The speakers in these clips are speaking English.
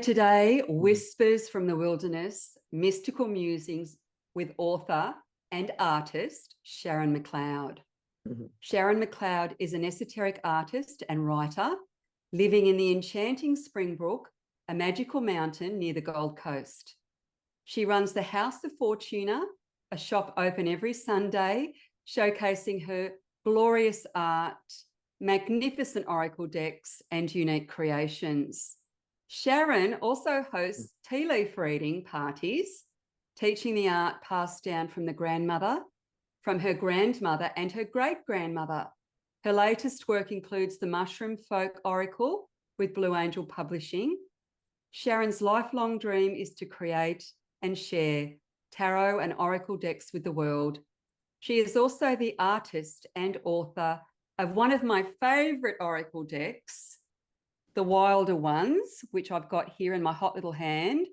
Today, Whispers from the Wylderness, Mystical Musings with author and artist Sharon McLeod. Sharon McLeod is an esoteric artist and writer living in the enchanting Springbrook, a magical mountain near the Gold Coast. She runs the House of Fortuna, a shop open every Sunday, showcasing her glorious art, magnificent oracle decks, and unique creations. Sharon also hosts tea leaf reading parties, teaching the art passed down from the grandmother, from her grandmother and her great-grandmother. Her latest work includes the Mushroom Folk Oracle with Blue Angel Publishing. Sharon's lifelong dream is to create and share tarot and oracle decks with the world. She is also the artist and author of one of my favourite oracle decks, the Wilder ones, which I've got here in my hot little hand.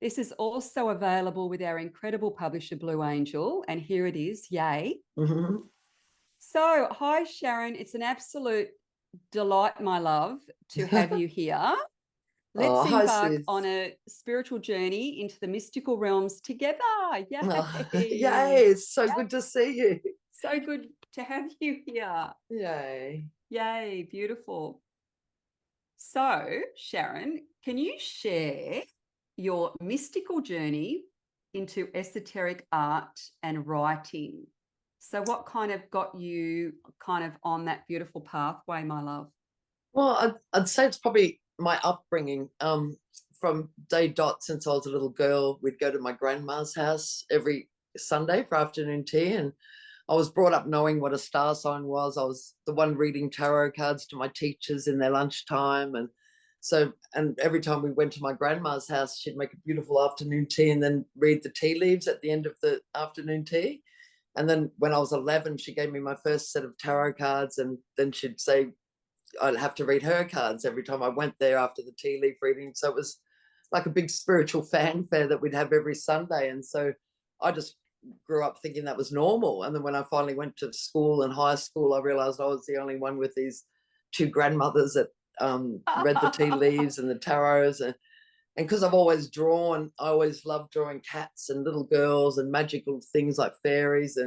This is also available with our incredible publisher, Blue Angel, and here it is, yay. So, hi, Sharon. It's an absolute delight, my love, to have you here. Let's embark on a spiritual journey into the mystical realms together. Yay. Yay, it's so good to see you. So good to have you here. Yay. Yay, beautiful. So, Sharon, can you share your mystical journey into esoteric art and writing? So what kind of got you kind of on that beautiful pathway, my love? Well, I'd say it's probably my upbringing. From day dot, since I was a little girl, we'd go to my grandma's house every Sunday for afternoon tea, and I was brought up knowing what a star sign was. I was the one reading tarot cards to my teachers in their lunchtime. And every time we went to my grandma's house, she'd make a beautiful afternoon tea and then read the tea leaves at the end of the afternoon tea. And then when I was 11, she gave me my first set of tarot cards, and then she'd say I'd have to read her cards every time I went there after the tea leaf reading. So it was like a big spiritual fanfare that we'd have every Sunday. And so I just grew up thinking that was normal. And then when I finally went to school and high school, I realized I was the only one with these two grandmothers that read the tea leaves and the tarots. And because I've always drawn, I always loved drawing cats and little girls and magical things like fairies.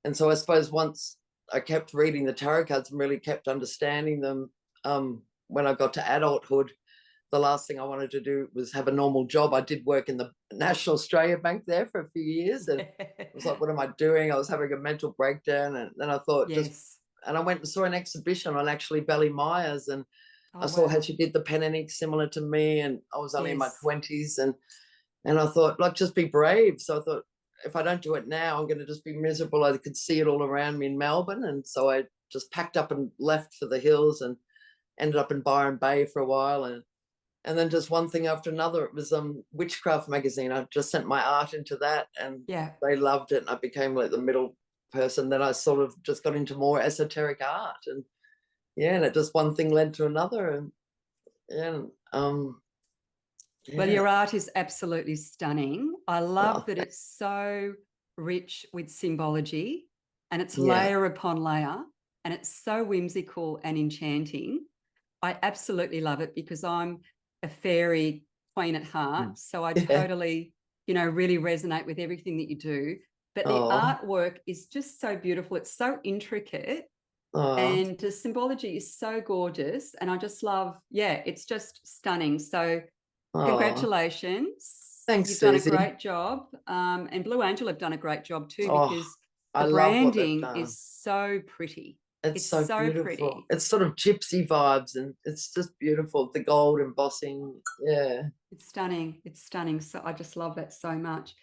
And so I suppose once I kept reading the tarot cards and really kept understanding them, when I got to adulthood, the last thing I wanted to do was have a normal job. I did work in the National Australia Bank there for a few years, and I was like, what am I doing? I was having a mental breakdown, and then I thought, and I went and saw an exhibition on actually Belly Myers, and I saw how she did the pen and ink similar to me, and I was only in my 20s, and I thought, like, just be brave. So I thought, if I don't do it now, I'm going to just be miserable. I could see it all around me in Melbourne, and so I just packed up and left for the hills and ended up in Byron Bay for a while, and then just one thing after another. It was Witchcraft magazine. I just sent my art into that, and they loved it, and I became like the middle person. Then I sort of just got into more esoteric art, and it just one thing led to another, Well, your art is absolutely stunning. I love that it's so rich with symbology, and it's layer upon layer, and it's so whimsical and enchanting. I absolutely love it because I'm a fairy queen at heart. So I totally, really resonate with everything that you do. But the artwork is just so beautiful. It's so intricate. And the symbology is so gorgeous. And I just love, it's just stunning. So congratulations. Thanks, You've Suzy. done a great job. And Blue Angel have done a great job too, because the branding is so pretty. It's so beautiful. Pretty. It's sort of gypsy vibes, and it's just beautiful. The gold embossing. It's stunning. It's stunning. So I just love that so much.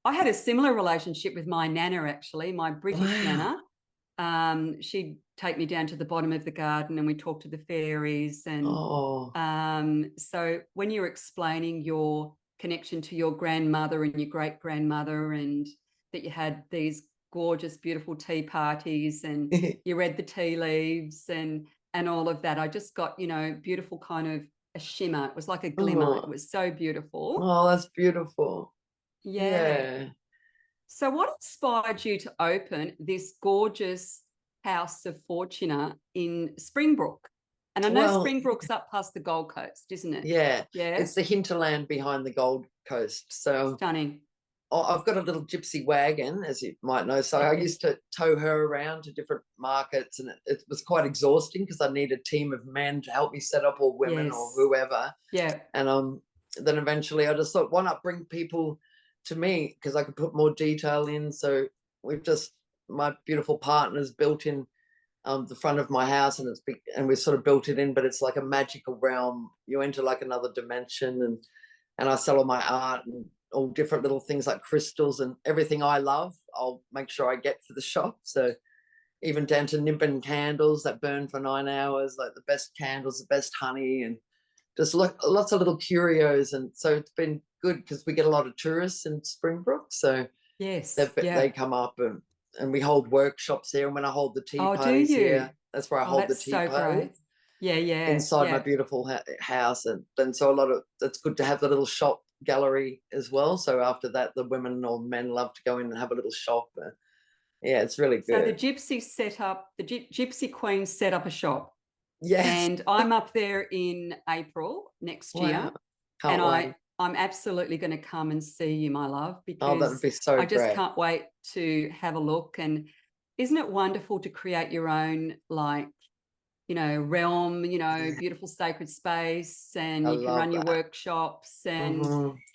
I had a similar relationship with my nana, actually, my British nana. She'd take me down to the bottom of the garden and we talked to the fairies. And so when you were explaining your connection to your grandmother and your great-grandmother, and that you had these gorgeous, beautiful tea parties and you read the tea leaves and all of that, I just got, beautiful kind of a shimmer. It was like a glimmer. It was so beautiful. Oh, that's beautiful. Yeah. So what inspired you to open this gorgeous House of Fortuna in Springbrook? And I know Well, Springbrook's up past the Gold Coast, isn't it? yeah, Yeah. it's the hinterland behind the Gold Coast. So Stunning. I've got a little gypsy wagon, as you might know. So I used to tow her around to different markets, and it was quite exhausting because I need a team of men to help me set up, or women, or Yes. whoever. Yeah. And then eventually I just thought, why not bring people to me, because I could put more detail in. So my beautiful partner's built in the front of my house, and it's big, and we sort of built it in, but it's like a magical realm. You enter like another dimension, and I sell all my art and all different little things like crystals and everything I love. I'll make sure I get for the shop. So even down to nibbin candles that burn for 9 hours, like the best candles, the best honey, and just lots of little curios. And so it's been good because we get a lot of tourists in Springbrook. So Yes. they come up, and we hold workshops here. And when I hold the tea Oh, do parties you? here, that's where I hold the That's tea so parties. great. Yeah. Inside my beautiful house. And so it's good to have the little shop gallery as well. So after that, the women or men love to go in and have a little shop. Yeah, it's really good. So the Gypsy Queen set up a shop. Yes. And I'm up there in April next year. Can't wait. I'm absolutely going to come and see you, my love, because that would be so I just great. can't wait to have a look. And isn't it wonderful to create your own, like, realm, beautiful sacred space, and you can run your workshops and,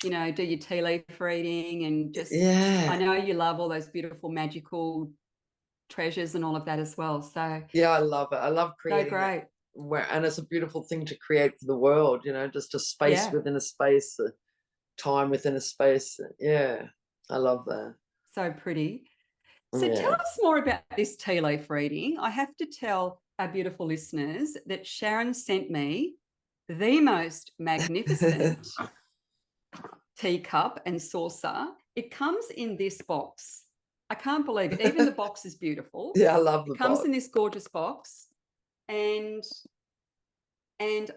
do your tea leaf reading, and just, I know you love all those beautiful magical treasures and all of that as well. So yeah, I love it. I love creating. So great. And it's a beautiful thing to create for the world, just a space within a space, a time within a space. Yeah, I love that. So pretty. So tell us more about this tea leaf reading. I have to tell our beautiful listeners that Sharon sent me the most magnificent teacup and saucer. It comes in this box. I can't believe it. Even the box is beautiful. Yeah, I love the box. It comes in this gorgeous box. And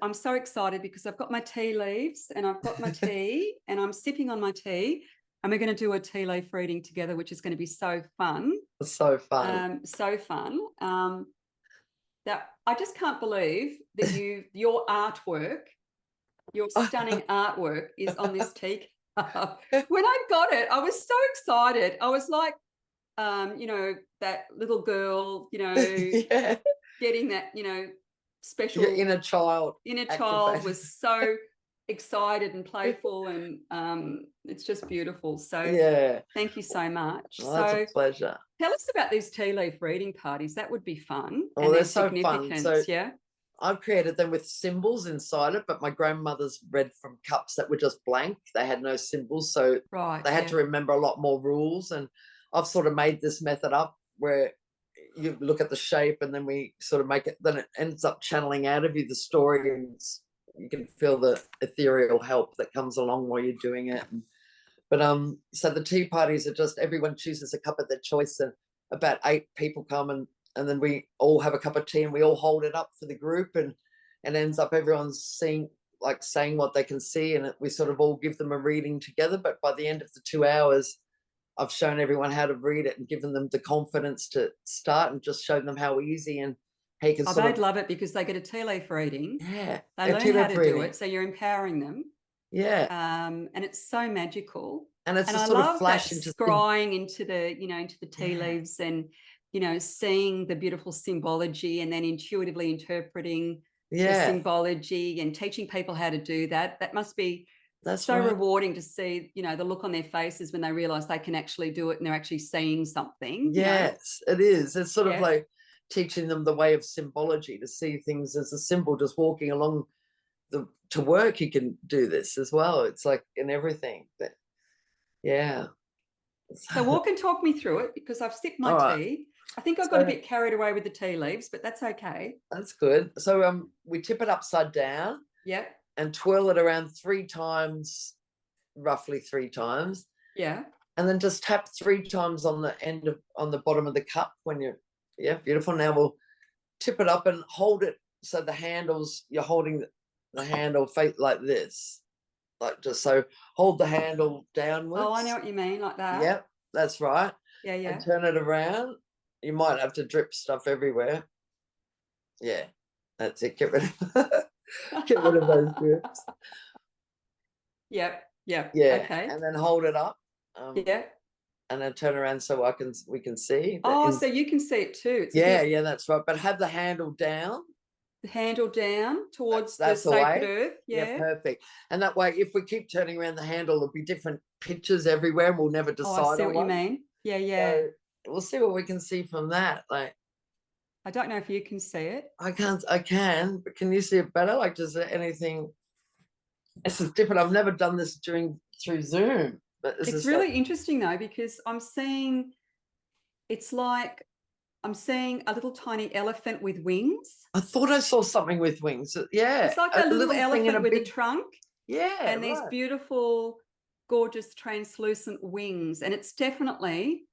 I'm so excited because I've got my tea leaves and I've got my tea and I'm sipping on my tea. And we're going to do a tea leaf reading together, which is going to be so fun. So fun. So fun. That I just can't believe that your artwork, your stunning artwork is on this teacup. When I got it, I was so excited. I was like, that little girl, getting that, special. Your inner child. Inner child was so excited and playful, and it's just beautiful. So thank you so much. Oh, that's a pleasure. Tell us about these tea leaf reading parties. That would be fun. Oh, they're so fun. So I've created them with symbols inside it, but my grandmother's read from cups that were just blank. They had no symbols, so they had to remember a lot more rules. And I've sort of made this method up where you look at the shape and then we sort of make it, then it ends up channeling out of you the story, and you can feel the ethereal help that comes along while you're doing it. But so the tea parties are just, everyone chooses a cup of their choice, and about 8 people come, and then we all have a cup of tea and we all hold it up for the group, and ends up everyone's saying what they can see, and we sort of all give them a reading together. But by the end of the 2 hours, I've shown everyone how to read it and given them the confidence to start, and just shown them how easy and how you can they'd love it because they get a tea leaf reading. Yeah. They learn how to do it. So you're empowering them. Yeah. And it's so magical. And it's I sort love of flash that into scrying into the tea leaves, and seeing the beautiful symbology and then intuitively interpreting the symbology and teaching people how to do that. That must be rewarding to see, the look on their faces when they realize they can actually do it and they're actually seeing something. Yes, it is. It's sort of like teaching them the way of symbology, to see things as a symbol. Just walking along to work, you can do this as well. It's like in everything. But so walk and talk me through it, because I've sipped my tea. I think I got a bit carried away with the tea leaves, but that's okay. That's good. So we tip it upside down. Yeah. And twirl it around 3 times, roughly 3 times. Yeah. And then just tap 3 times on the bottom of the cup when you're, beautiful. Now we'll tip it up and hold it so the handles, you're holding the handle like this. Like just so, hold the handle downwards. Oh, I know what you mean, like that. Yep, that's right. Yeah. And turn it around. You might have to drip stuff everywhere. Yeah. That's it. Get rid of get rid of those groups. Yep. Yeah. Okay. And then hold it up. Yeah. And then turn around so we can see. Oh, so you can see it too. It's yeah, that's right. But have the handle down. the handle down towards That's the the sacred way. earth. Yeah, Yeah. perfect. And that way, if we keep turning around the handle, there'll be different pictures everywhere, and we'll never Oh, I decide see on what you one. mean. Yeah. So we'll see what we can see from that. Like, I don't know if you can see it. I can, but can you see it better? Like, does there anything? This is different. I've never done this through Zoom, but this It's is really like, interesting though, because I'm seeing a little tiny elephant with wings. I thought I saw something with wings. Yeah, It's like a a little thing in elephant a with a big. trunk Yeah, and these right. beautiful, gorgeous, translucent wings. And it's definitely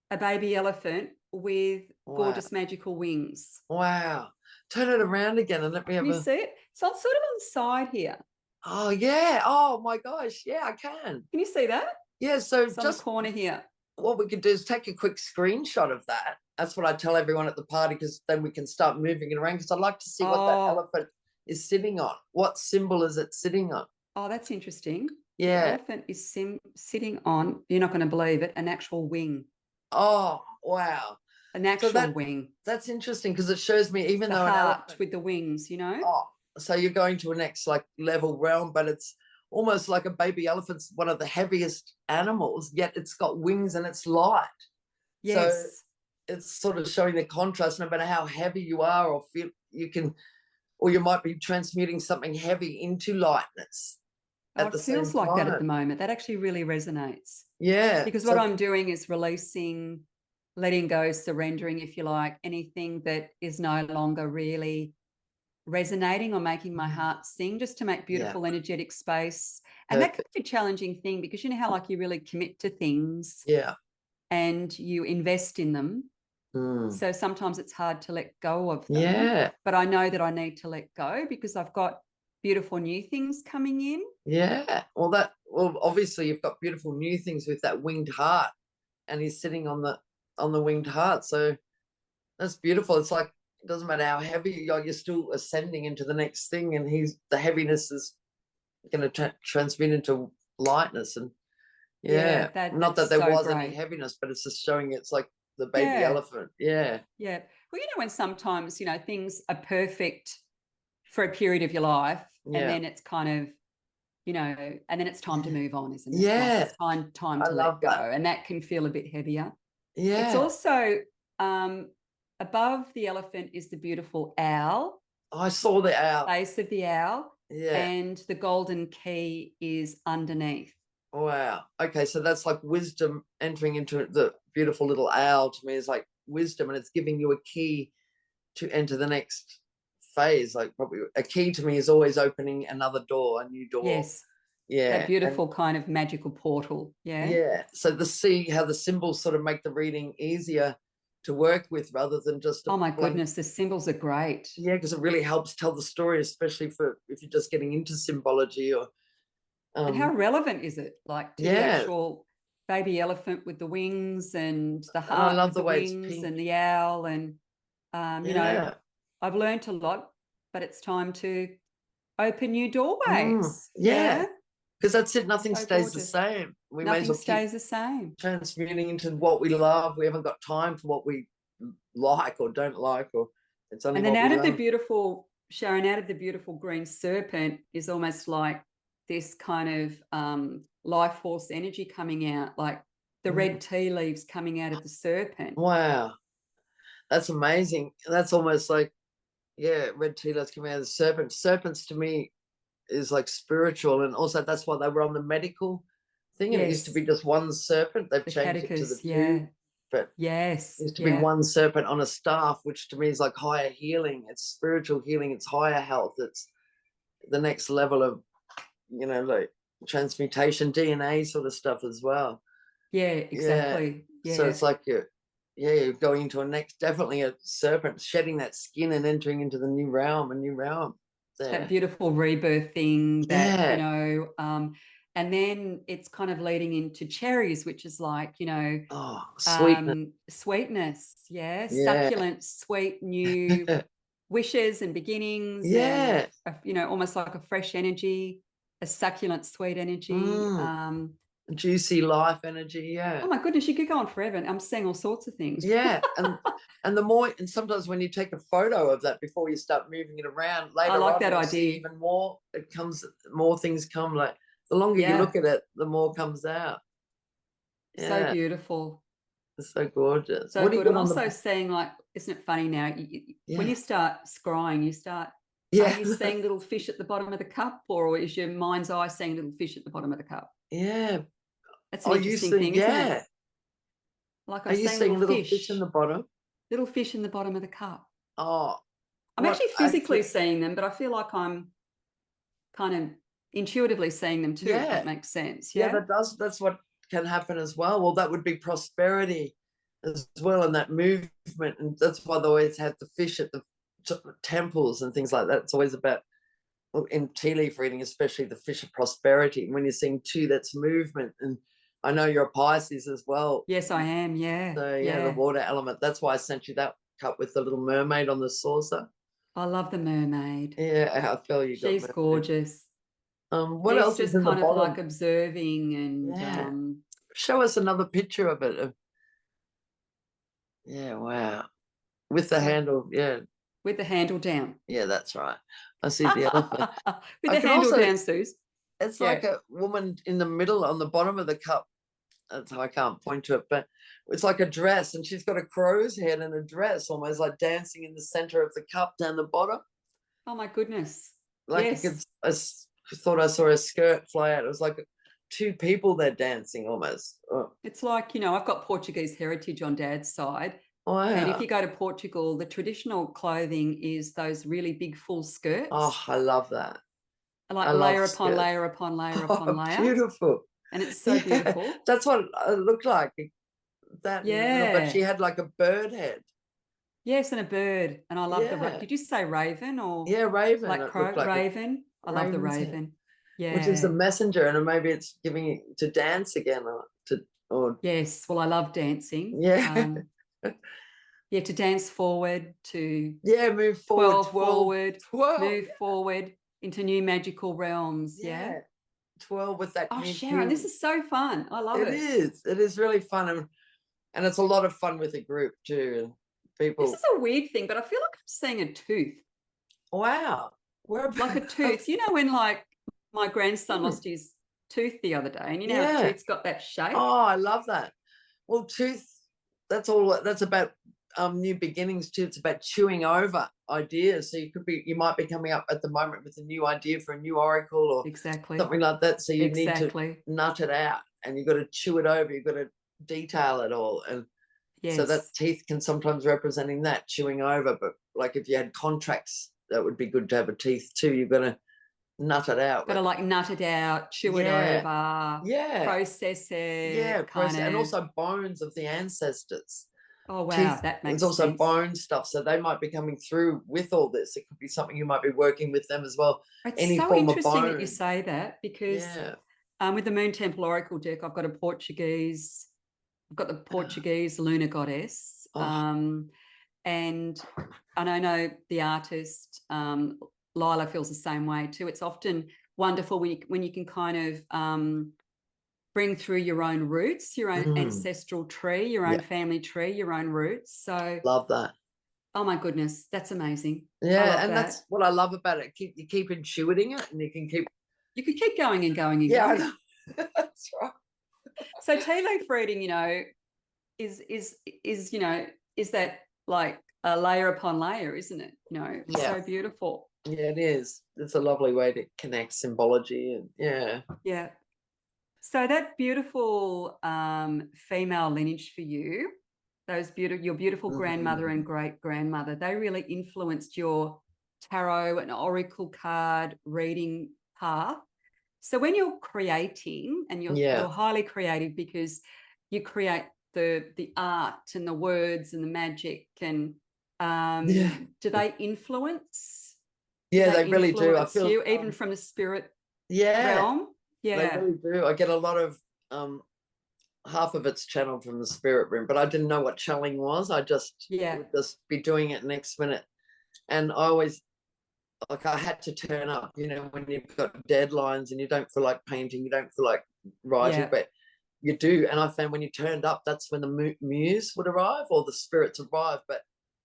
a baby elephant with gorgeous, magical wings. Wow. Turn it around again and let me have Can you a. see it? So it's sort of on the side here. Oh yeah. Oh my gosh. Yeah, I can. Can you see that? Yeah. So It's on the corner here. what we could do is take a quick screenshot of that. That's what I tell everyone at the party, because then we can start moving it around, because I'd like to see what that elephant is sitting on. What symbol is it sitting on? Oh, that's interesting. Yeah. The elephant is sitting on, you're not going to believe it, an actual wing. Oh, wow. An actual wing. That's interesting, because it shows me, even the though heart an elephant, with the wings, you know. Oh, so you're going to a next like level realm, but it's almost like a baby elephant's one of the heaviest animals, yet it's got wings and it's light. Yes. So it's sort of showing the contrast. No matter how heavy you are, or feel, you can, or you might be transmuting something heavy into lightness at the same time. It feels like that at the moment. That actually really resonates. Yeah. Because what I'm doing is releasing, letting go, surrendering, if you like, anything that is no longer really resonating or making my heart sing, just to make beautiful energetic space. And that could be a challenging thing, because you know how like you really commit to things. Yeah. And you invest in them. So sometimes it's hard to let go of them. Yeah. But I know that I need to let go, because I've got beautiful new things coming in. Yeah. Well, obviously you've got beautiful new things with that winged heart, and he's sitting on the winged heart. So that's beautiful. It's like, it doesn't matter how heavy you are, you're still ascending into the next thing, and the heaviness is going to transmit into lightness. And not that there was any heaviness, but it's just showing it's like the baby elephant. Yeah. Well, you know, when sometimes, you know, things are perfect for a period of your life, and then it's kind of, you know, and then it's time to move on, isn't it? Yeah. Like it's time to let go. And that can feel a bit heavier. Yeah. It's also above the elephant is the beautiful owl. I saw the owl. Base of the owl. Yeah. And the golden key is underneath. Wow. Okay, so that's like wisdom entering into the beautiful little owl. To me, is like wisdom, and it's giving you a key to enter the next phase. Like, probably a key to me is always opening another door, a new door. Yes. Yeah. That beautiful kind of magical portal. Yeah. Yeah. So how the symbols sort of make the reading easier to work with, rather than just oh my goodness, the symbols are great. Yeah, because it really helps tell the story, especially if you're just getting into symbology. Or and how relevant is it, like, to the actual baby elephant with the wings, and the heart, and I love the wings, and the owl, and you know, I've learned a lot, but it's time to open new doorways. Yeah. Because that's it. Nothing stays the same. Nothing stays the same. Transmuting into what we love. We haven't got time for what we like or don't like, or it's only. And then out of the beautiful, Sharon, out of the beautiful green serpent is almost like this kind of life force energy coming out, like the red tea leaves coming out of the serpent. Wow. That's amazing. That's almost like, red tea leaves coming out of the serpent. Serpents to me is like spiritual, and also that's why they were on the medical thing, and it used to be just one serpent. They've changed it to the two, but it used to be one serpent on a staff, which to me is like higher healing. It's spiritual healing, it's higher health, it's the next level of, you know, like transmutation, DNA sort of stuff as well. Exactly. So it's like you're going into definitely a serpent, shedding that skin and entering into the new realm. That beautiful rebirth thing, that, you know, and then it's kind of leading into cherries, which is like, you know, sweetness. Succulent, sweet, new wishes and beginnings, Yeah. and you know, almost like a fresh energy, a succulent, sweet energy. Juicy life energy. Yeah. Oh my goodness, you could go on forever. I'm seeing all sorts of things. Yeah. And the more, and sometimes when you take a photo of that before you start moving it around I later like on, that you'll idea. see even more. It comes, more things come. Like the longer you look at it, the more comes out. So Yeah. beautiful. It's so gorgeous. So What do you good. got I'm on also the? seeing, like, isn't it funny now? When Yeah. you start scrying, are Yeah. you seeing little fish at the bottom of the cup, or is your mind's eye seeing little fish at the bottom of the cup? Yeah. That's an interesting thing, isn't it? Like Are I'm you seeing seeing little little fish in fish, the bottom? little fish in the bottom of the cup. Oh, I'm actually physically seeing them, but I feel like I'm kind of intuitively seeing them too, if that makes sense. Yeah, Yeah, that does. That's what can happen as well. Well, that would be prosperity as well, and that movement. And that's why they always have the fish at the temples and things like that. It's always about, in tea leaf reading, especially the fish of prosperity. When you're seeing two, that's movement. And I know you're a Pisces as well. Yes, I am. Yeah. So yeah, the water element. That's why I sent you that cup with the little mermaid on the saucer. I love the mermaid. Yeah, I feel you got She's mermaid. gorgeous. What She's else is just in the kind of bottom? like observing and Show us another picture of it. Yeah, wow. With the handle, yeah. With the handle down. Yeah, that's right. I see the elephant. With I the can handle also, down, Suze. it's like a woman in the middle on the bottom of the cup. That's how I can't point to it, but it's like a dress, and she's got a crow's head and a dress, almost like dancing in the center of the cup down the bottom. Oh my goodness. Like you could, I thought I saw a skirt fly out. It was like two people there dancing almost. Oh. It's like, you know, I've got Portuguese heritage on Dad's side. Wow. And if you go to Portugal, the traditional clothing is those really big full skirts. Oh, I love that. Like layer upon layer upon layer upon layer. Beautiful. And it's so beautiful. That's what it looked like. That, but she had like a bird head. Yes, and a bird. And I love the, did you say raven or? Yeah, raven. Like crow, like raven. I love the raven. Head. Yeah. Which is the messenger, and maybe it's giving you to dance again or yes, well, I love dancing. Yeah. Yeah, to dance forward, to move forward, 12, move forward into new magical realms. Yeah. 12 with that. Oh, Sharon, this is so fun. I love it. It is really fun, and it's a lot of fun with a group too. And people. This is a weird thing, but I feel like I'm seeing a tooth. Wow. Like a tooth. You know, when like my grandson lost his tooth the other day, and you know how tooth's got that shape. Oh, I love that. Well, tooth, that's about new beginnings too. It's about chewing over ideas. So you might be coming up at the moment with a new idea for a new oracle or something like that. So you need to nut it out, and you've got to chew it over. You've got to detail it all, and so that teeth can sometimes representing that chewing over. But like if you had contracts, that would be good to have a teeth too. You've got to nut it out. Got to like nut it out, chew it over, process it, and also bones of the ancestors. Oh wow, teeth, that makes sense. It's also bone stuff, so they might be coming through with all this. It could be something you might be working with them as well. It's any so form interesting of bone. That you say that, because with the Moon Temple Oracle deck, I've got the Portuguese lunar goddess, and I know the artist Lila feels the same way too. It's often wonderful when you can kind of bring through your own roots, your own ancestral tree, your own family tree, your own roots. So love that. Oh my goodness, that's amazing. Yeah, and that's what I love about it. You keep intuiting it, and you can keep going and going and going. That's right. So tea leaf reading, is that like a layer upon layer, isn't it? It's so beautiful. Yeah, it is. It's a lovely way to connect symbology and yeah. So that beautiful female lineage for you, your beautiful grandmother and great grandmother, they really influenced your tarot and oracle card reading path. So when you're creating, and you're highly creative because you create the art and the words and the magic, and do they influence? Yeah, they really do. I feel you even from the spirit realm. Yeah, they really do. I get a lot of half of it's channeled from the spirit room, but I didn't know what channeling was. I just would just be doing it next minute. And I always, like, I had to turn up, you know, when you've got deadlines and you don't feel like painting, you don't feel like writing, Yeah. but you do. And I found when you turned up, that's when the muse would arrive or the spirits arrive, but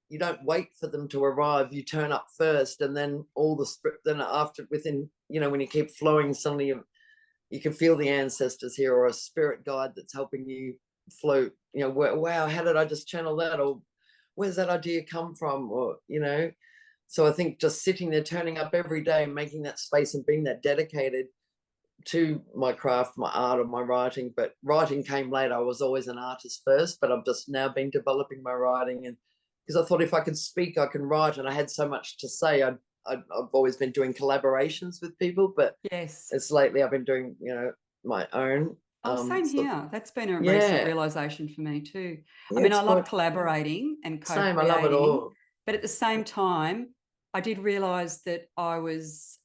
you don't wait for them to arrive. You turn up first, and then all the spirit, then after, within, you know, when you keep flowing, suddenly you can feel the ancestors here, or a spirit guide that's helping you float, you know, wow, how did I just channel that? Or where's that idea come from? Or, you know, so I think just sitting there, turning up every day, making that space and being that dedicated to my craft, my art, or my writing. But writing came later. I was always an artist first, but I've just now been developing my writing. And because I thought if I can speak, I can write. And I had so much to say. I've always been doing collaborations with people, but Yes. it's lately I've been doing, you know, my own. Oh, same So, here. That's been a recent yeah, realization for me too. I yeah, mean, it's I love quite collaborating and same. I love it co-creating, all. but at the same time, I did realize that I was,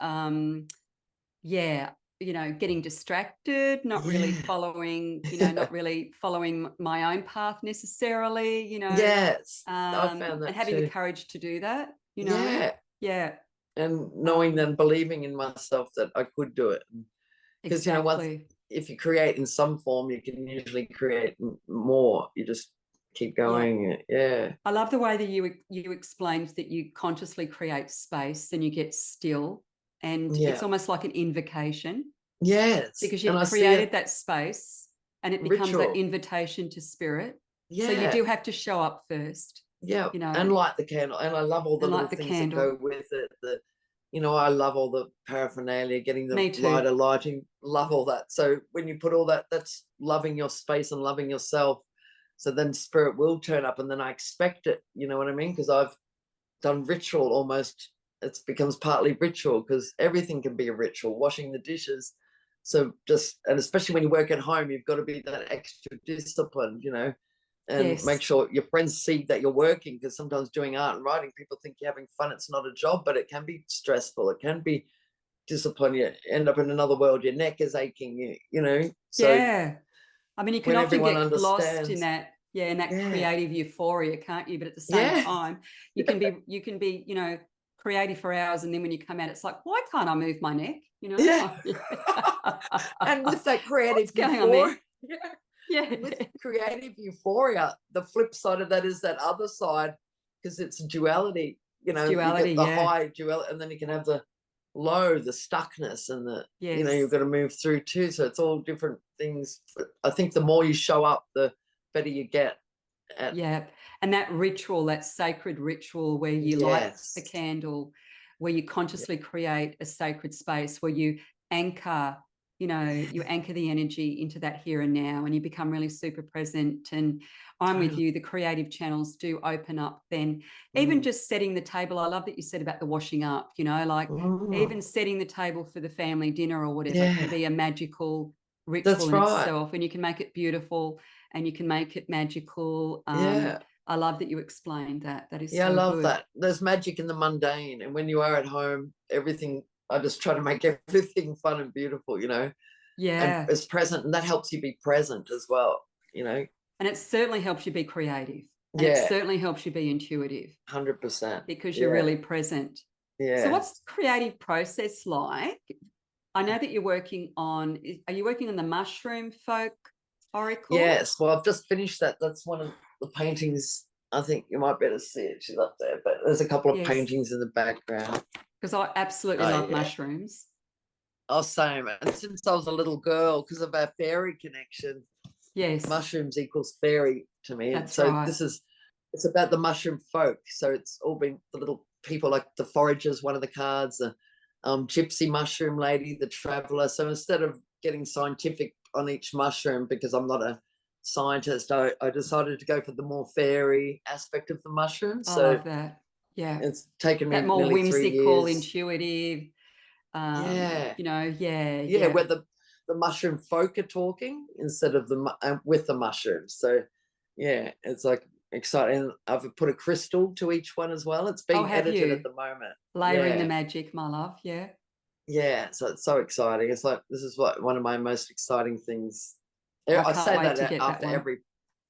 yeah, you know, getting distracted, not really Yeah, following, you know, not really following my own path necessarily, you know, yes, I found and that having the too. courage to do that, you know, Yeah, yeah, and knowing and believing in myself that I could do it. Because, you know, once, exactly. if you create in some form, you can usually create more. You just keep Yeah. going. Yeah, I love the way that you explained that you consciously create space and you get still, and it's yeah, almost like an invocation yes, because and you've I see created it that space and it becomes that ritual. invitation to spirit. So you Yeah, do have to show up first, yeah, you know, and light the candle. And I love all the and little light the things that candle. go with it. The, you know, I love all the paraphernalia, getting the Me too. lighter lighting, love all that. So when you put all that, that's loving your space and loving yourself. So then spirit will turn up, and then I expect it. You know what I mean? Because I've done ritual almost. It becomes partly ritual because everything can be a ritual. Washing the dishes. So just, and especially when you work at home, you've got to be that extra disciplined, you know, and make Yes. sure your friends see that you're working, because sometimes doing art and writing, people think you're having fun. It's not a job, but it can be stressful. It can be discipline. You end up in another world. Your neck is aching, you know. So Yeah. I mean, you can when often everyone get lost in understands, that, yeah, in that yeah, creative euphoria, can't you? But at the same yeah, time, you can be, you know, creative for hours, and then when you come out, it's like, why can't I move my neck? You know, yeah. like, And with that creative what's going on there? euphoria, yeah, Yeah, and with creative euphoria, the flip side of that is that other side, because it's duality. You it's know, you duality. get the Yeah, high duality, and then you can have the low, the stuckness, and the, you know, you've yes, got to move through too. So it's all different things. But I think the more you show up, the better you get at. yeah. And that ritual, that sacred ritual where you light a Yes. candle, where you Yeah. consciously create a sacred space, where you anchor, you know, you anchor the energy into that here and now, and you become really super present. And I'm with Totally. you, the creative channels do open up then. Even Mm. just setting the table, I love that you said about the washing up, you know, like even Mm. setting the table for the family dinner or whatever can Yeah, be a magical ritual that's in right. itself, and you can make it beautiful and you can make it magical. Yeah. I love that you explained that. That is Yeah, I so love good. that. There's magic in the mundane. And when you are at home, everything, I just try to make everything fun and beautiful, you know, and Yeah. as present. And that helps you be present as well, you know. And it certainly helps you be creative. And it Yeah, certainly helps you be intuitive 100%. because you're Yeah, really present. So yeah. what's the creative process like? I know that you're working on, are you working on the mushroom folk oracle? Yes. Well, I've just finished that. That's one of the paintings. I think you might better see it. She's up there, but there's a couple of Yes, paintings in the background. because I absolutely Oh, love yeah. mushrooms. Oh, same. And since I was a little girl, because of our fairy connection, Yes, mushrooms equals fairy to me. And that's so right. this is, it's about the mushroom folk. So it's all been the little people, like the foragers, one of the cards, the gypsy mushroom lady, the traveler. So instead of getting scientific on each mushroom, because I'm not a scientist, I decided to go for the more fairy aspect of the mushroom. I So love that. Yeah. it's taken That me more nearly three whimsical, years. intuitive, Yeah. you know, yeah, Yeah, yeah. where the mushroom folk are talking instead of with the mushrooms. So yeah, it's like exciting. I've put a crystal to each one as well. It's Oh, being have edited at you? the moment. Layering the Yeah, magic, my love. Yeah. yeah. So it's so exciting. It's like this is what one of my most exciting things. I I can't say wait to that get that after one.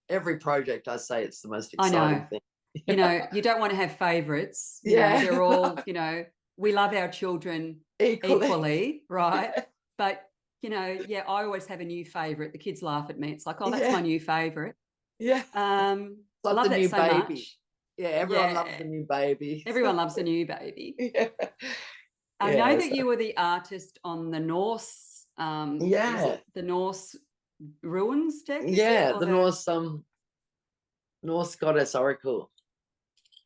every project. I say it's the most I exciting know. thing. you know, you don't want to have favorites. You know, they're all, you know, we love our children equally, right? But, you know, yeah, I always have a new favorite. The kids laugh at me. It's like, oh, that's my new favorite. Yeah. I like love the that new so baby. much. Yeah, everyone loves the new baby. Everyone loves a new baby. Yeah. I know that you were the artist on the Norse, the Norse ruins deck. Yeah, the Norse goddess oracle.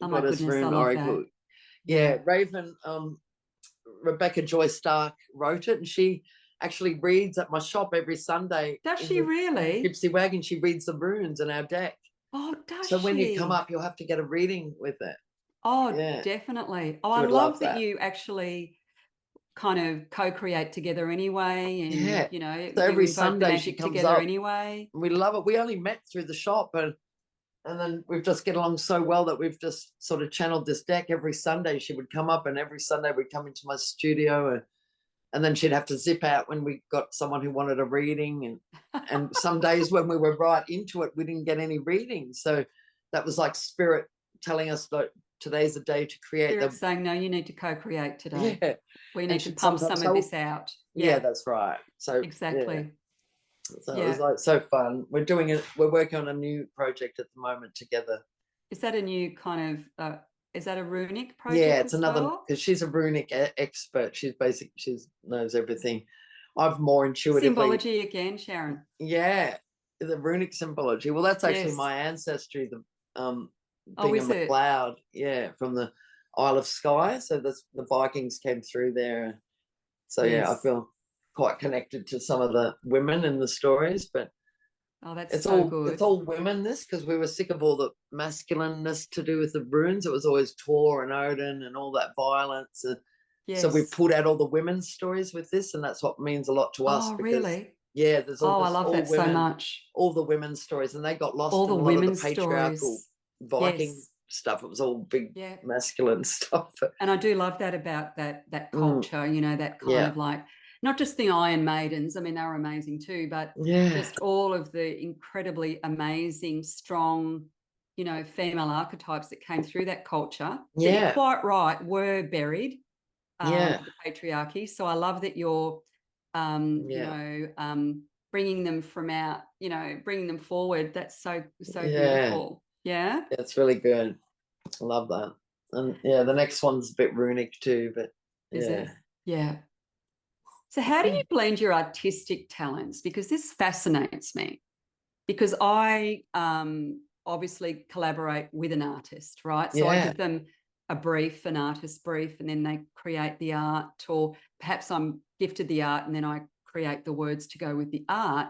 Oh my goodness, rune I love oracle. that. Yeah, Raven, Rebecca Joy Stark wrote it, and she actually reads at my shop every Sunday. Does she really? Gypsy Wagon, she reads the runes in our deck. Oh, does she? So when you come up, you'll have to get a reading with it. Oh, definitely. Oh, I love that you actually kind of co-create together anyway, and you know, so every you Sunday she comes together up anyway. We love it. We only met through the shop, and then we've just get along so well that we've just sort of channeled this deck. Every Sunday she would come up, and every Sunday we'd come into my studio, and then she'd have to zip out when we got someone who wanted a reading, and some days when we were right into it, we didn't get any readings. So that was like spirit telling us that today's the day to create. Spirit saying, no, you need to co-create today. Yeah, we need to pump some of this out. Yeah, that's right. So exactly. So it was like so fun. We're doing it. We're working on a new project at the moment together. Is that a new kind of? Is that a runic project? Yeah, it's another, because she's a runic expert. She knows everything. I've more intuitively. Symbology again, Sharon. Yeah, the runic symbology. Well, that's actually my ancestry. The being a McLeod. Yeah, from the Isle of Skye. So the Vikings came through there. So I feel quite connected to some of the women in the stories, but it's so good. It's all women, this, because we were sick of all the masculineness to do with the runes. It was always Thor and Odin and all that violence. So we pulled out all the women's stories with this, and that's what means a lot to us. Oh, really? Yeah, there's all I love that so much. All the women's stories, and they got lost all in the a lot of the patriarchal stories. Viking stuff. It was all big masculine stuff. And I do love that about that culture, you know, that kind of like, not just the Iron Maidens, I mean, they were amazing too, but just all of the incredibly amazing, strong, you know, female archetypes that came through that culture. That you're quite right, were buried, the patriarchy. So I love that you're, you know, bringing them from out, you know, bringing them forward. That's so beautiful. Yeah. It's really good. I love that. And the next one's a bit runic too, but Is it? Yeah. So how do you blend your artistic talents? Because this fascinates me, because I obviously collaborate with an artist, right? So I give them a brief, an artist brief, and then they create the art, or perhaps I'm gifted the art and then I create the words to go with the art.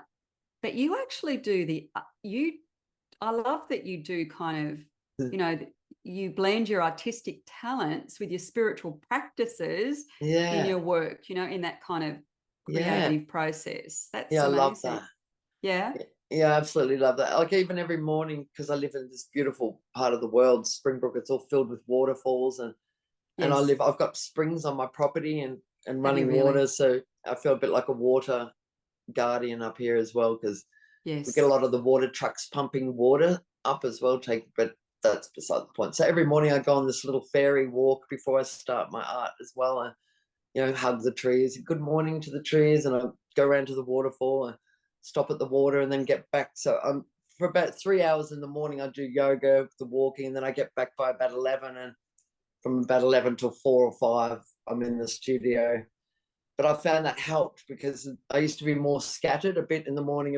But you actually do I love that you do kind of, you know, you blend your artistic talents with your spiritual practices in your work, you know, in that kind of creative process. That's amazing. I love that. Yeah, I absolutely love that. Like even every morning, because I live in this beautiful part of the world, Springbrook, it's all filled with waterfalls, and I've got springs on my property and running water, so I feel a bit like a water guardian up here as well, because we get a lot of the water trucks pumping water up as well, but that's beside the point. So every morning I go on this little fairy walk before I start my art as well. I, you know, hug the trees, good morning to the trees, and I go around to the waterfall and stop at the water and then get back. So for about 3 hours in the morning, I do yoga, the walking, and then I get back by about 11, and from about 11 till 4 or 5, I'm in the studio. But I found that helped, because I used to be more scattered a bit in the morning,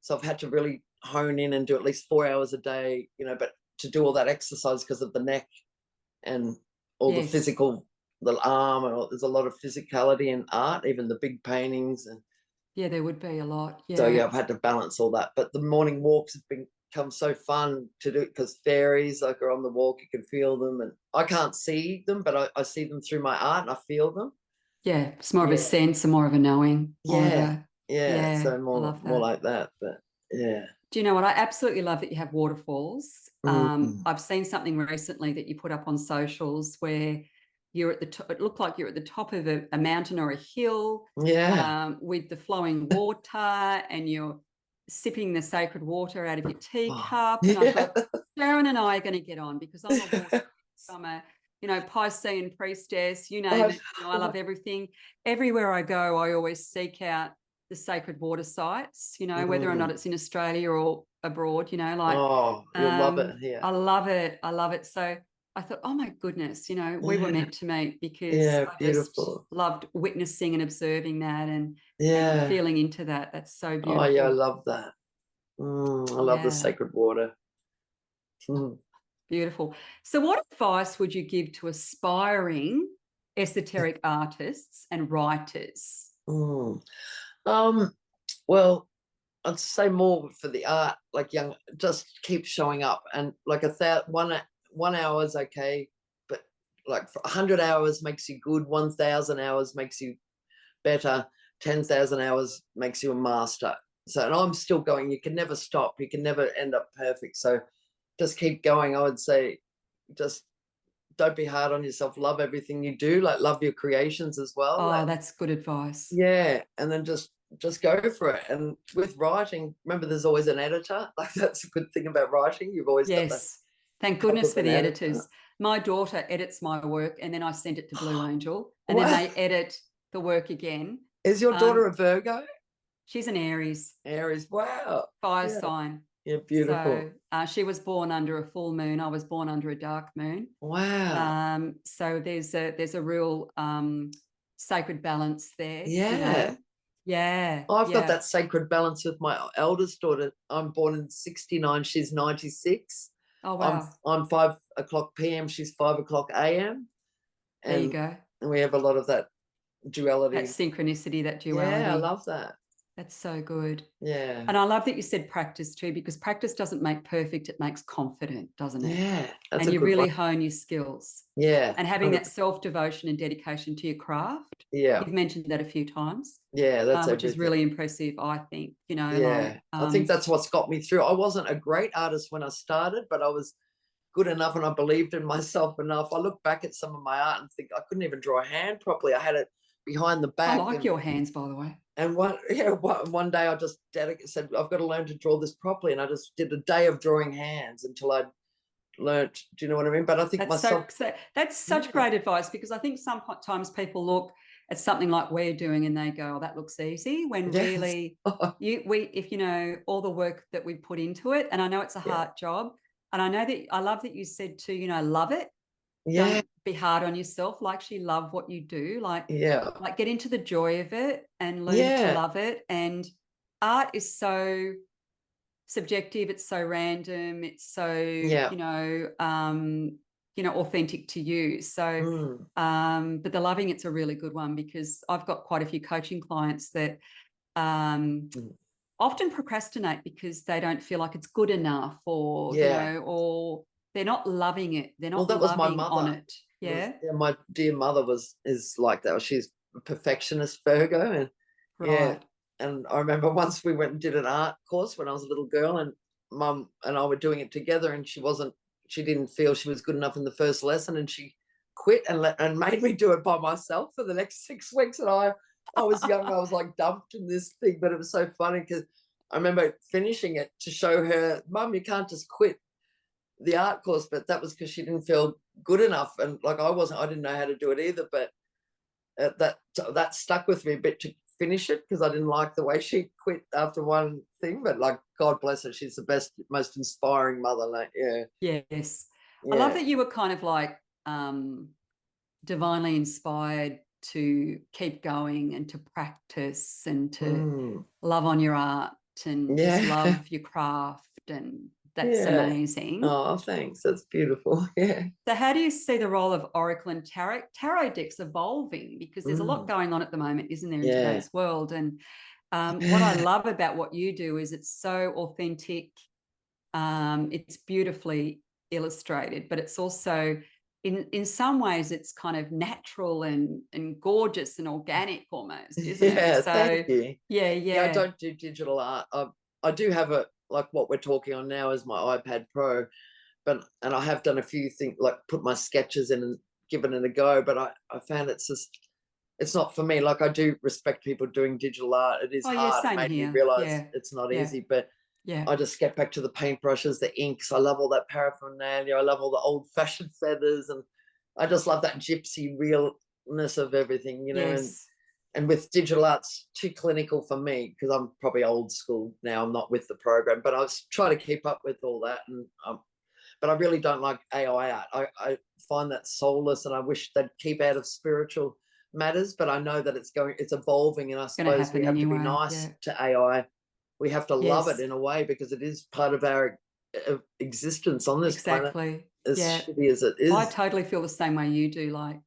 so I've had to really hone in and do at least 4 hours a day, you know, but to do all that exercise because of the neck and all the physical, the arm, and there's a lot of physicality in art, even the big paintings. And there would be a lot. So I've had to balance all that. But the morning walks have become so fun to do, because fairies like are on the walk, you can feel them, and I can't see them, but I see them through my art and I feel them. Yeah, it's more of a sense and more of a knowing. So more like that. But do you know what? I absolutely love that you have waterfalls. I've seen something recently that you put up on socials where you're at the top. It looked like you're at the top of a mountain or a hill, with the flowing water, and you're sipping the sacred water out of your teacup. And I thought, Sharon and I are going to get on because I'm a water, I'm a, Piscean priestess, you name it. I love everything. Everywhere I go, I always seek out the sacred water sites, whether or not it's in Australia or abroad, Oh, you'll love it here. I love it. I love it. So I thought, oh my goodness, we were meant to meet because I beautiful. just loved witnessing and observing that and feeling into that. That's so beautiful. Oh, yeah, I love that. I love the sacred water. Beautiful. So what advice would you give to aspiring esoteric artists and writers? Well, I'd say more for the art, like just keep showing up, and like 1 hour is okay, but like 100 hours makes you good, 1,000 hours makes you better, 10,000 hours makes you a master. So, and I'm still going. You can never stop. You can never end up perfect. So just keep going. I would say just don't be hard on yourself. Love everything you do. Like love your creations as well. Oh, that's good advice. Yeah. And then just go for it. And with writing, remember there's always an editor. Like that's a good thing about writing. You've always got that. Thank goodness for the editors. My daughter edits my work and then I send it to Blue Angel and then they edit the work again. Is your daughter a Virgo? She's an Aries. Aries, wow. Fire sign. Yeah, beautiful. So she was born under a full moon. I was born under a dark moon. Wow. So there's a real sacred balance there. Yeah. Yeah. I've got that sacred balance with my eldest daughter. I'm born in 69. She's 96. Oh, wow. I'm 5:00 p.m. She's 5:00 a.m. There you go. And we have a lot of that duality. That synchronicity, that duality. Yeah, I love that. That's so good. Yeah. And I love that you said practice too, because practice doesn't make perfect, it makes confident, doesn't it? Yeah. And you really hone your skills. Yeah. And having that self-devotion and dedication to your craft. Yeah. You've mentioned that a few times. Yeah, that's which is really impressive, I think. Yeah. I think that's what's got me through. I wasn't a great artist when I started, but I was good enough and I believed in myself enough. I look back at some of my art and think I couldn't even draw a hand properly. I had it behind the back. I like your hands, by the way. And one day I just said, I've got to learn to draw this properly. And I just did a day of drawing hands until I learned, do you know what I mean? But I think that's such great advice, because I think sometimes people look at something like we're doing and they go, oh, that looks easy, when really if all the work that we put into it, and I know it's a hard job, and I love that you said too, love it. Don't be hard on yourself. Like, actually love what you do. Like get into the joy of it and learn to love it. And art is so subjective. It's so random. It's so authentic to you. So, but the loving, it's a really good one, because I've got quite a few coaching clients that often procrastinate because they don't feel like it's good enough, or or they're not loving it. They're not loving on it. Yeah. My dear mother is like that. She's a perfectionist Virgo, and and I remember once we went and did an art course when I was a little girl, and Mum and I were doing it together, and she didn't feel she was good enough in the first lesson, and she quit and made me do it by myself for the next 6 weeks. And I was young, I was like dumped in this thing, but it was so funny because I remember finishing it to show her, Mum, you can't just quit the art course. But that was because she didn't feel good enough, and like I didn't know how to do it either. But that stuck with me a bit to finish it, because I didn't like the way she quit after one thing. But like, God bless her, she's the best, most inspiring mother. Like, yes. I love that you were kind of like divinely inspired to keep going and to practice and to love on your art and just love your craft, and that's amazing. Oh, thanks. That's beautiful. Yeah. So how do you see the role of Oracle and Tarot decks evolving? Because there's a lot going on at the moment, isn't there, in today's world? And what I love about what you do is it's so authentic. It's beautifully illustrated, but it's also in some ways it's kind of natural and gorgeous and organic almost, isn't it? So thank you. Yeah. I don't do digital art. I do have like what we're talking on now is my iPad Pro, and I have done a few things, like put my sketches in and given it a go, but I found it's not for me. Like, I do respect people doing digital art. It is hard. It made me realize it's not easy, but Yeah. I just get back to the paintbrushes, the inks. I love all that paraphernalia. I love all the old-fashioned feathers, and I just love that gypsy realness of everything, Yes. and with digital arts, too clinical for me because I'm probably old school now. I'm not with the program, but I was trying to keep up with all that. And but I really don't like AI art. I find that soulless, and I wish they'd keep out of spiritual matters. But I know that it's evolving, and I It's going to suppose we happen have to be anyway. nice Yeah. to AI. We have to love it Yes. in a way because it is part of our existence on this planet, Exactly. as Yeah. shitty as it is. I totally feel the same way you do. Like,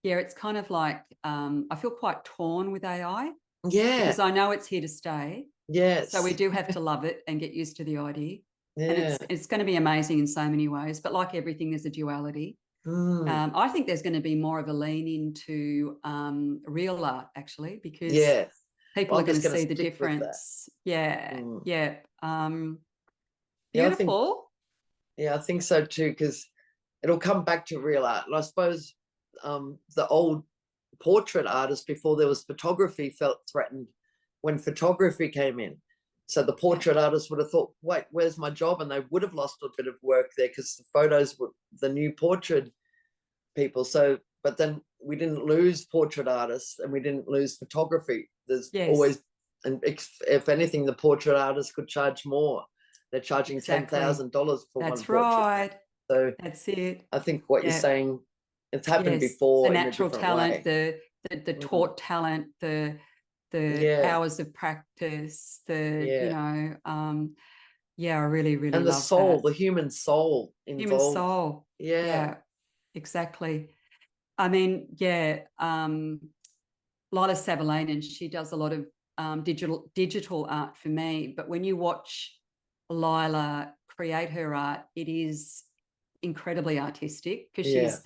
yeah, it's kind of like I feel quite torn with AI Yeah. because I know it's here to stay. Yes. So we do have to love it and get used to the idea. And Yeah. it's going to be amazing in so many ways. But like everything, there's a duality. I think there's going to be more of a lean into real art, actually, because Yeah. people I'm are going just to gonna see the stick with that. difference. Yeah. Yeah. Yeah, I think, Beautiful. yeah, I think so too, because it'll come back to real art. And I suppose the old portrait artists, before there was photography, felt threatened when photography came in. So the portrait artists would have thought, wait, where's my job? And they would have lost a bit of work there because the photos were the new portrait people. So, but then we didn't lose portrait artists and we didn't lose photography. There's always, and if anything, the portrait artists could charge more. They're charging $10,000 for one portrait. Right. So that's it. I think what you're saying, it's happened before. The in natural a different talent, way. the taught talent, the hours of practice, I really, really and the love soul, that. the human soul involved. Human soul. Yeah. Exactly. I mean, Lila Savalainen, she does a lot of digital art for me. But when you watch Lila create her art, it is incredibly artistic because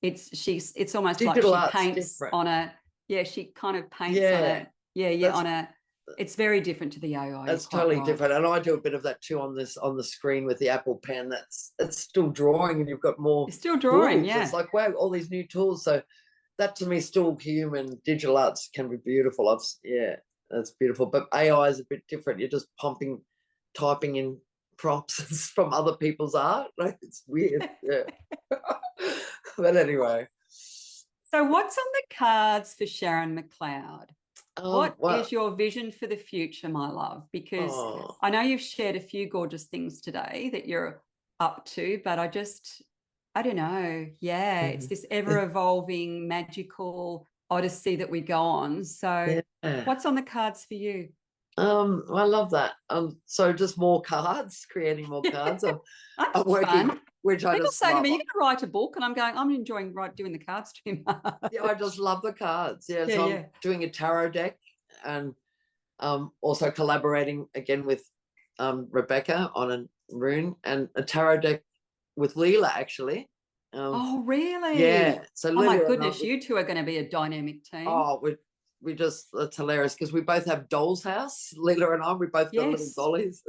it's almost digital like she paints different. on a she kind of paints on a on a. It's very different to the AI. That's totally different, and I do a bit of that too on the screen with the Apple Pen. It's still drawing, and you've got more. It's still drawing, tools. It's like, wow, all these new tools. So that to me, still human. Digital arts can be beautiful. That's beautiful. But AI is a bit different. You're just typing in prompts from other people's art. Like, it's weird. Yeah. But anyway. So what's on the cards for Sharon McLeod? What is your vision for the future, my love? Because I know you've shared a few gorgeous things today that you're up to, but I don't know. Yeah, it's this ever-evolving, magical odyssey that we go on. So what's on the cards for you? I love that. So just more cards, creating more cards. I'm working, fun. which I People just say love. to me, "You're going to write a book," and I'm going, "I'm enjoying doing the cards too much." Yeah, I just love the cards. Yeah, so I'm doing a tarot deck, and also collaborating again with Rebecca on a rune, and a tarot deck with Leela, actually. Oh, really? Yeah. So oh my goodness, you two are going to be a dynamic team. Oh, it's hilarious because we both have Doll's House. Leela and I, we both got little dollies.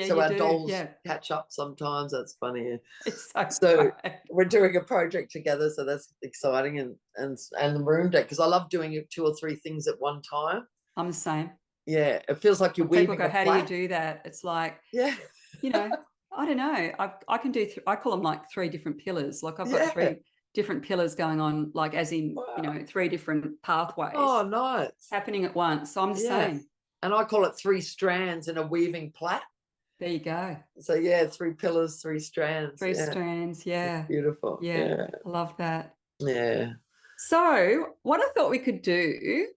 So our dolls catch up sometimes. That's funny. It's so we're doing a project together, so that's exciting, and the room deck, because I love doing 2 or 3 things at one time. I'm the same. Yeah, it feels like you're weaving. People go, "How do you do that?" It's like, I don't know. I can do. I call them like 3 different pillars. Like I've got 3 different pillars going on, like as in 3 different pathways. Oh, nice. Happening at once. So I'm the same. And I call it 3 strands in a weaving plait. There you go. So 3 pillars, 3 strands. 3 strands. Yeah. It's beautiful. Yeah. I love that. Yeah. So what I thought we could do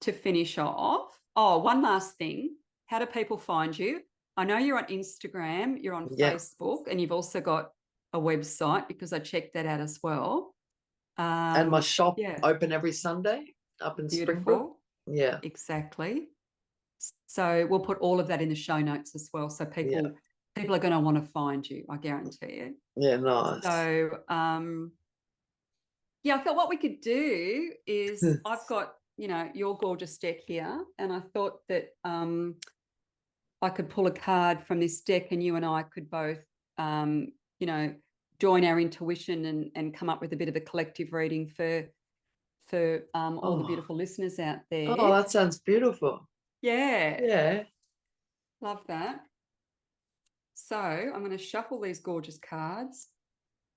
to finish off. Oh, one last thing. How do people find you? I know you're on Instagram, you're on Facebook, and you've also got a website because I checked that out as well. And my shop open every Sunday up in Springbrook. Yeah. Exactly. So we'll put all of that in the show notes as well. So people are going to want to find you, I guarantee it. Yeah, nice. So I thought what we could do is I've got, your gorgeous deck here, and I thought that I could pull a card from this deck and you and I could both, join our intuition and come up with a bit of a collective reading for all the beautiful listeners out there. Oh, that sounds beautiful. Yeah. Yeah. Love that. So I'm going to shuffle these gorgeous cards.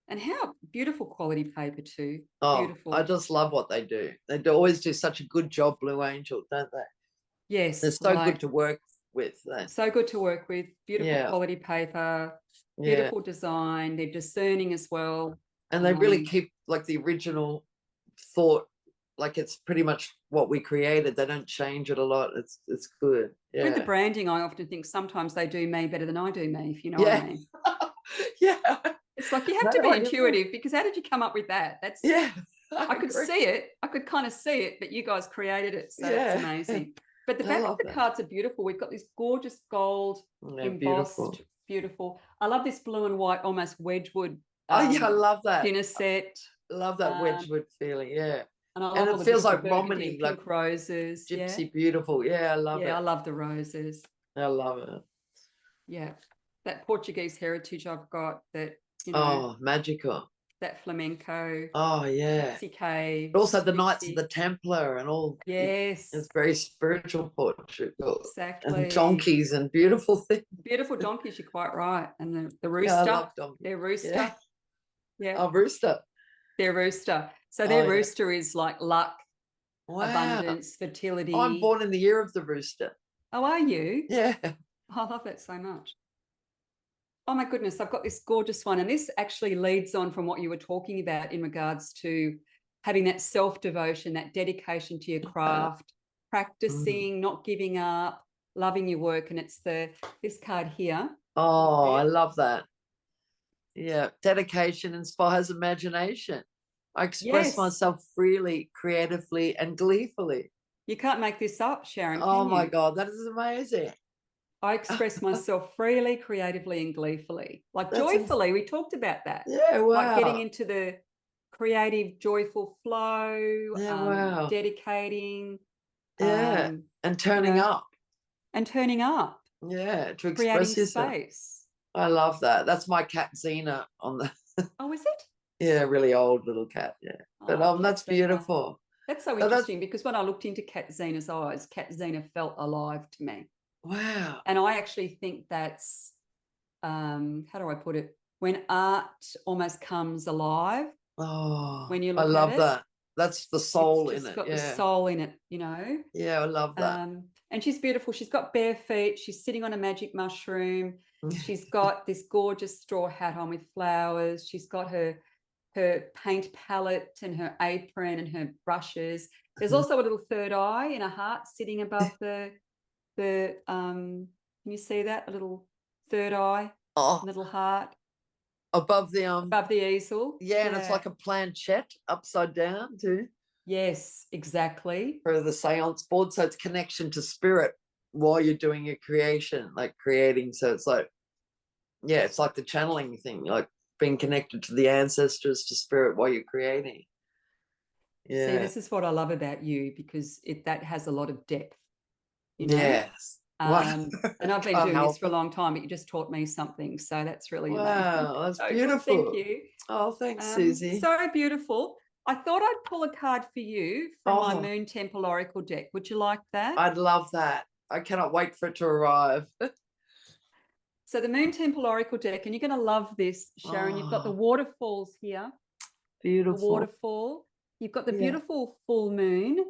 And how beautiful quality paper too. Oh, Beautiful. I just love what they do. Always do such a good job, Blue Angel, don't they? Yes. They're so good to work with. So good to work with. Beautiful Yeah. quality paper. Yeah. Beautiful design. They're discerning as well. And they really keep like the original thought, like it's pretty much what we created. They don't change it a lot. It's good. Yeah. With the branding, I often think sometimes they do me better than I do me, if you know what I mean. Yeah. It's like you have to be intuitive, because how did you come up with that? That's I could see it. I could kind of see it, but you guys created it. So that's amazing. But the back of the cards are beautiful. We've got this gorgeous gold embossed, beautiful. I love this blue and white, almost Wedgwood. I love that dinner set. Love that Wedgwood feeling. Yeah. And I love it feels like Romany, pink like roses. Gypsy, beautiful. Yeah, I love it. Yeah, I love the roses. I love it. Yeah, that Portuguese heritage I've got. That magical. That flamenco. Oh yeah. Cave. But also the Knights of the Templar and all. Yes. It's very spiritual Portugal. Exactly. And donkeys and beautiful things. Beautiful donkeys. You're quite right. And the rooster. Yeah, I love donkeys. Their rooster. Yeah. Oh, rooster. Their rooster. So their rooster is like luck, abundance, fertility. I'm born in the year of the rooster. Oh, are you? Yeah. I love that so much. Oh my goodness, I've got this gorgeous one. And this actually leads on from what you were talking about in regards to having that self-devotion, that dedication to your craft, practicing, not giving up, loving your work. And it's this card here. Oh, I love that. Yeah. Dedication inspires imagination. I express myself freely, creatively, and gleefully. You can't make this up, Sharon. Oh my God, that is amazing. I express myself freely, creatively, and gleefully. Like joyfully, we talked about that. Yeah, wow. Like getting into the creative, joyful flow, dedicating. Yeah, and turning up. And turning up. Yeah, to express yourself. Space. I love that. That's my cat Xena on the... Oh, is it? Yeah, really old little cat, yeah. But that's beautiful. That's so interesting, because when I looked into Cat Xena's eyes, Cat Xena felt alive to me. Wow. And I actually think that's, how do I put it? When art almost comes alive. Oh, when you look I love at it, that. That's the soul in it. It's got the soul in it, you know. Yeah, I love that. And she's beautiful. She's got bare feet. She's sitting on a magic mushroom. She's got this gorgeous straw hat on with flowers. She's got her paint palette and her apron and her brushes. There's also a little third eye in a heart sitting above the can you see that? A little third eye, little heart. Above the easel. Yeah, and it's like a planchette upside down too. Yes, exactly. For the seance board. So it's connection to spirit while you're doing your creation, like creating. So it's like, yeah, it's like the channeling thing, like being connected to the ancestors, to spirit while you're creating. Yeah. See, this is what I love about you, because that has a lot of depth. You know? Yes. And I've been doing this for a long time, but you just taught me something. So that's really amazing. Wow, that's beautiful. Thank you. Oh, thanks, Suzy. So beautiful. I thought I'd pull a card for you from my Moon Temple Oracle deck. Would you like that? I'd love that. I cannot wait for it to arrive. So the Moon Temple Oracle deck, and you're going to love this, Sharon. You've got the waterfalls here. Beautiful. The waterfall. You've got the beautiful full moon.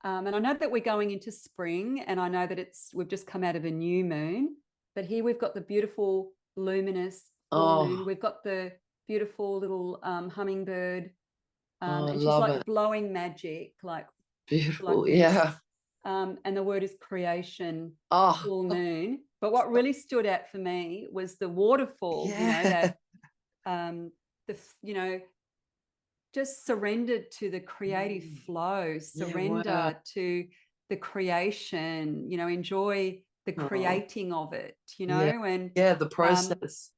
And I know that we're going into spring, and I know that we've just come out of a new moon. But here we've got the beautiful luminous full moon. We've got the beautiful little hummingbird. And she's like blowing magic, like beautiful, like and the word is creation, full moon. But what really stood out for me was the waterfall, you know, that just surrendered to the creative flow, surrender to the creation, you know, enjoy the creating of it, you know, and the process.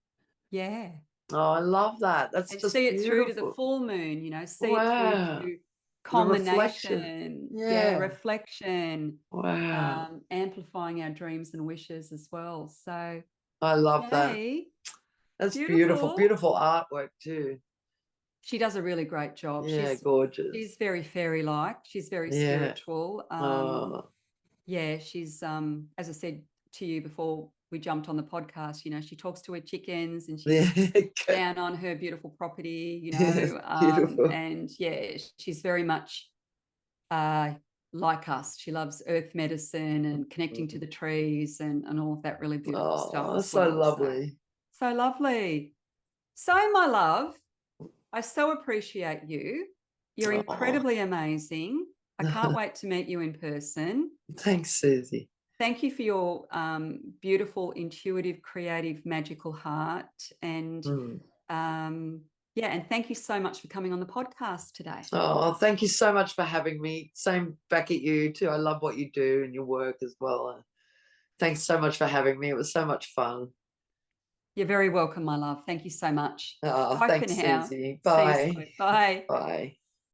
Oh, I love that. That's just see it beautiful. through to the full moon, you know, see it through to culmination, reflection, amplifying our dreams and wishes as well. So I love that. That's beautiful artwork too. She does a really great job. Yeah, she's gorgeous. She's very fairy-like. She's very spiritual. She's as I said to you before we jumped on the podcast, you know, she talks to her chickens and Yeah, she's good. down on her beautiful property, you Yes, know, beautiful. and yeah, she's very much like us. She loves earth medicine and connecting to the trees and all of that really beautiful stuff Oh, as so well. lovely. So lovely. So, my love, I so appreciate you. You're Oh, incredibly amazing. I can't wait to meet you in person. thanks, Suzy. Thank you for your beautiful, intuitive, creative, magical heart. And yeah, and thank you so much for coming on the podcast today. Oh, thank you so much for having me. Same back at you too. I love what you do and your work as well. Thanks so much for having me. It was so much fun. You're very welcome, my love. Thank you so much. Oh, Bye for thanks, now. Suzy. See you Bye. soon. Bye. Bye.